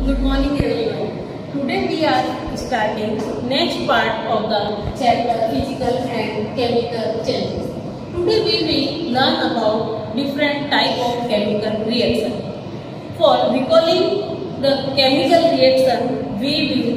Good morning everyone. Today we are starting next part of the chapter physical and chemical changes. Today we will learn about different type of chemical reaction. For recalling the chemical reaction, we will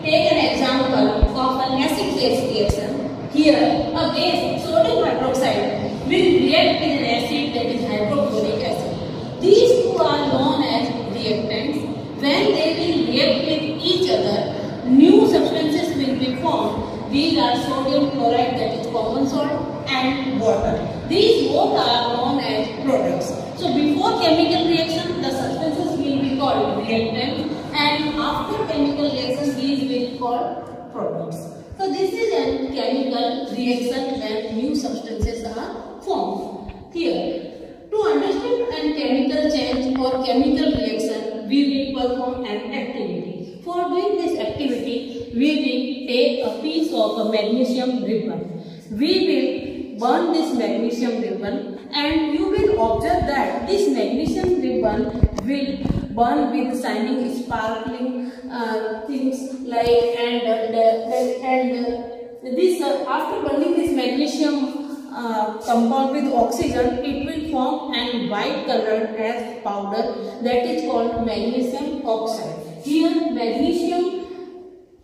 take an example of an acid-base reaction. Here, a base, sodium hydroxide, will react with an acid, that is hydrochloric acid. These two are known as reactants. When they will react with each other, new substances will be formed. These are sodium chloride, that is common salt, and water. These both are known as products. So before chemical reaction, the substances will be called reactants, and after chemical reaction, these will be called products. So this is a chemical reaction when new substances are formed. Here, to understand a chemical change or chemical reaction, we will perform an activity. For doing this activity, we will take a piece of a magnesium ribbon. We will burn this magnesium ribbon, and you will observe that this magnesium ribbon will burn with shining, sparkling things like this. After burning this magnesium compound with oxygen, it will form an white color as powder, that is called magnesium oxide. Here magnesium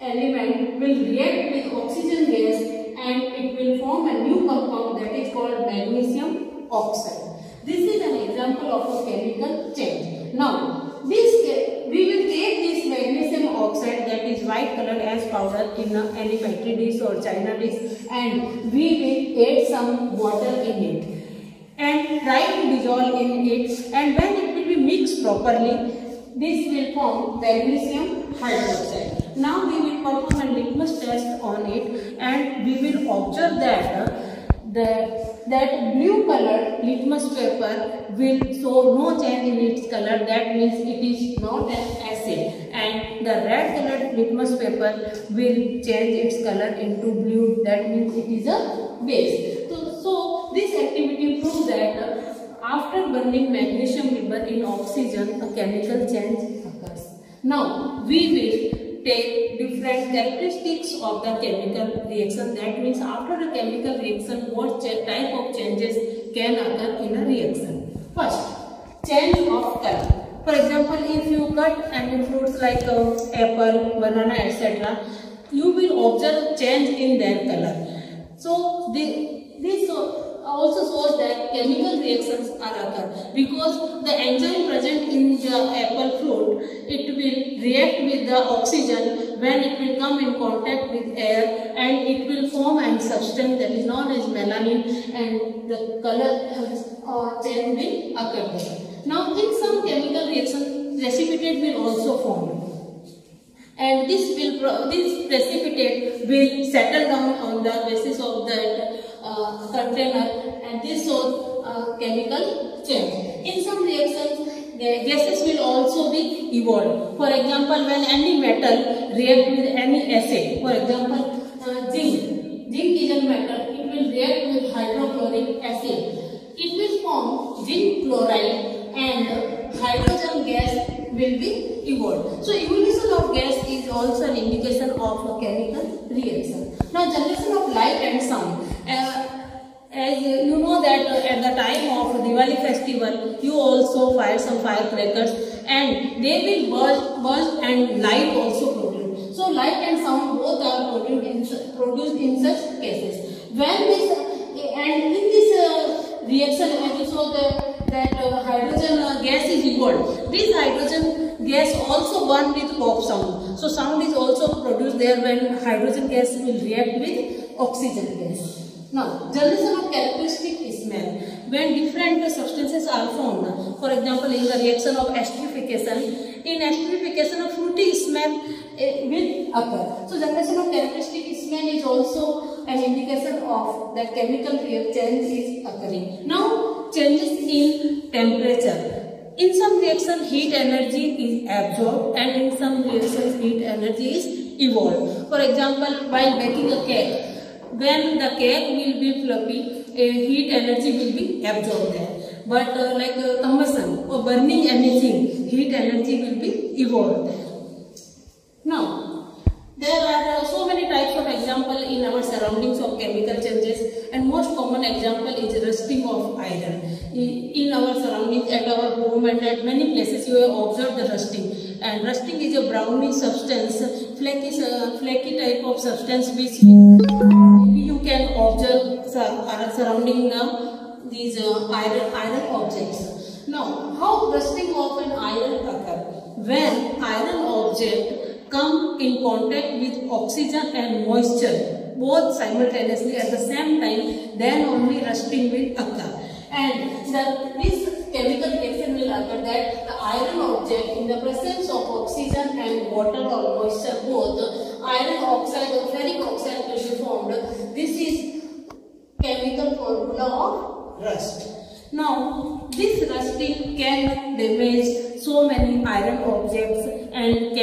element will react with oxygen gas and it will form a new compound, that is called magnesium oxide. This is an example of a chemical change. Now we will take this magnesium oxide, that is white color as powder, in any petri dish or china dish, and we will add some water in it and try to dissolve in it, and when it will be mixed properly, this will form magnesium hydroxide. Now we will perform a litmus test on it, and we will observe that that blue color litmus paper will show no change in its color, that means it is not an acid, and the red colored litmus paper will change its color into blue, that means it is a base. So this activity proves that after burning magnesium ribbon in oxygen, a chemical change occurs. Now we will take different characteristics of the chemical reaction, that means after a chemical reaction what type of changes can occur in a reaction. First, change of color. For example, if you cut any fruits like apple, banana, etc., you will observe change in their color. So this also shows that chemical reactions are occur, because the enzyme present in the apple fruit, it will react with the oxygen when it will come in contact with air, and it will form a substance that is known as melanin, and the color change will occur there. Now in some chemical reaction, precipitate will also form, and this precipitate will settle down on the basis of that container, and this shows chemical change. In some reactions, gases will also be evolved. For example, when any metal react with any acid, for example zinc is a metal, it will react with hydrochloric acid, it will form zinc chloride, and hydrogen gas will be evolved. So evolution of gas is also an indication of a chemical reaction. Now generation of light and sound. As you know that at the time of Diwali festival, you also fire some firecrackers, and they will burst and light also produced. So light and sound both are produced in such cases. When this and in this reaction, as you saw that hydrogen gas is evolved. This hydrogen gas also burn with pop sound. So sound is also produced there when hydrogen gas will react with oxygen gas. Now, generation of characteristic smell. When different substances are formed, for example, in the reaction of esterification, in esterification a fruity smell will occur. So, generation of characteristic smell is also an indication of that chemical change is occurring. Now, changes in temperature. In some reaction, heat energy is absorbed, and in some reactions, heat energy is evolved. For example, while baking a cake, when the cake will be fluffy, heat energy will be absorbed there. But like combustion or burning anything, heat energy will be evolved there. Now, there are so many types of example in our surroundings of chemical changes, and most common example is rusting of iron. In our surroundings, at our home and at many places, you have observed the rusting. And rusting is a brownish substance, flaky type of substance which you can observe surrounding these iron objects. Now, how rusting of an iron occurs? When iron object come in contact with oxygen and moisture both simultaneously at the same time, then only rusting will occur. And this chemical reaction will occur that the iron object, in the presence of oxygen and water or moisture both, iron oxide or ferric oxide will be formed. This is chemical formula of rust. Now, this rusting can damage so many iron objects and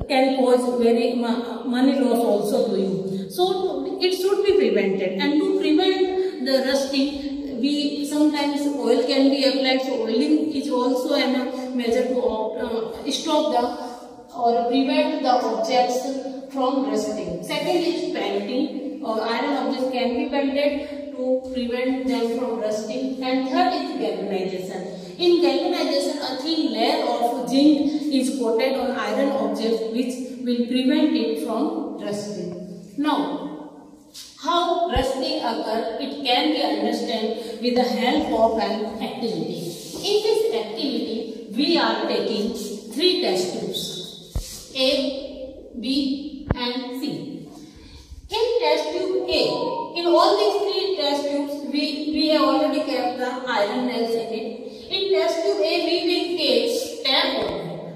can cause very money loss also to you. So, it should be prevented. And to prevent the rusting, we sometimes oil can be applied. So, oiling is also a measure to stop the or prevent the objects from rusting. Second is painting. Iron objects can be painted to prevent them from rusting. And third is galvanization. In galvanization, a thin layer of zinc is coated on iron objects which will prevent it from rusting. Now, how rusting occurs, it can be understood with the help of an activity. In this activity, we are taking 3 test tubes, A, B and C. In test tube A, in all these 3 test tubes, we have already kept the iron nails in it. In test tube A, we will take tap water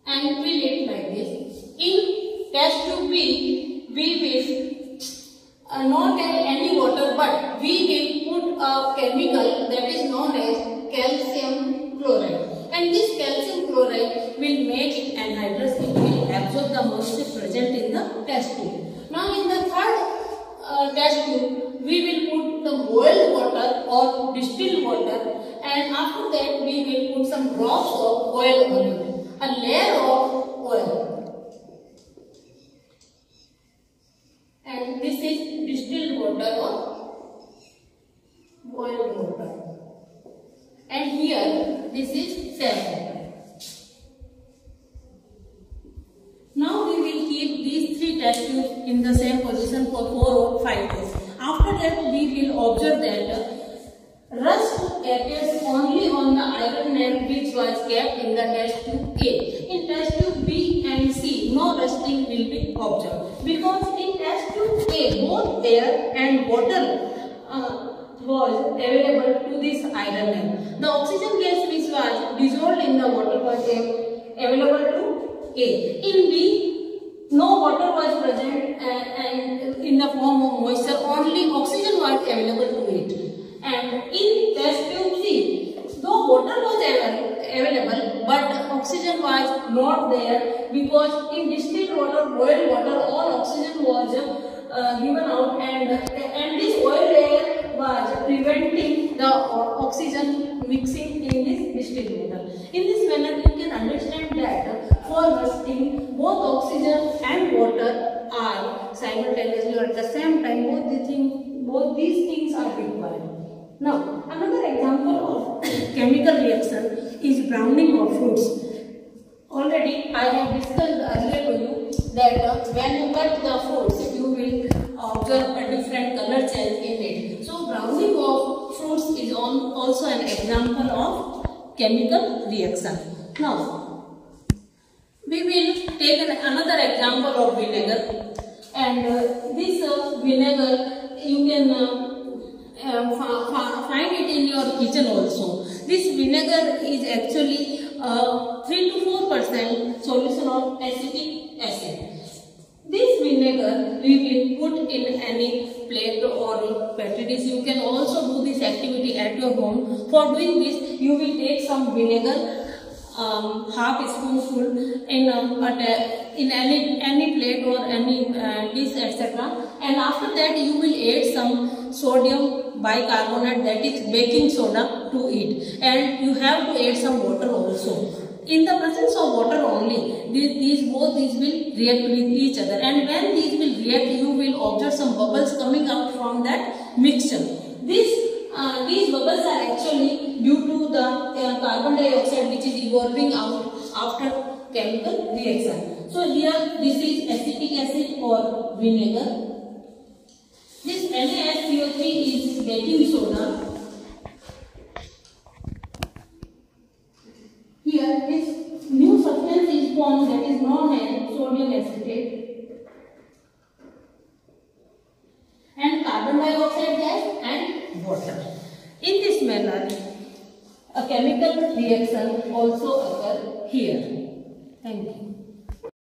and fill it like this. In test tube B, we will not add any water, but we will put a chemical that is known as calcium chloride. And this calcium chloride will make it anhydrous. It will absorb the moisture present in the test tube. Now, in the third test tube, we will put the boiled water or distilled water, and after that we will put some drops of oil on it, a layer of oil. And this is distilled water or boiled water. And here this is salt water. Now we will keep these 3 test tubes in the same position for 4 or 5 days. After that, we will observe that rust appears only on the iron nail which was kept in the test tube A. In test tube B and C, no rusting will be observed, because in test tube A, both air and water was available to this iron nail. The oxygen gas which was dissolved in the water was available to A. In B, no water was present and in the form of moisture, only oxygen was available to it. And in test tube C, though water was available, but oxygen was not there, because in distilled water, boiled water, all oxygen was given out, and this oil layer was preventing the oxygen mixing in this distilled water. In this manner, you can understand that for rusting, both oxygen and water are simultaneously or at the same time. Both these things are required. Now, another example of chemical reaction is browning of fruits. Already I have discussed earlier to you that when you cut the fruits, you will observe a different color change in it. So, browning of fruits is also an example of chemical reaction. Now, we will take another example of vinegar, and this vinegar you can find it in your kitchen also. This vinegar is actually 3 to 4% solution of acetic acid. This vinegar we will put in any plate or petri dish. You can also do this activity at your home. For doing this, you will take some vinegar, half spoonful in any plate or any dish, etc. And after that, you will add some sodium bicarbonate, that is baking soda, to it, and you have to add some water also. In the presence of water only, both these will react with each other, and when these will react, you will observe some bubbles coming out from that mixture. These bubbles are actually due to the carbon dioxide which is evolving out after chemical reaction. So here this is acetic acid or vinegar. This NaSCO3 is baking soda. Here this new substance is formed, that is known as sodium acetate, and carbon dioxide gas and water. In this manner, a chemical reaction also occurs here. Thank you.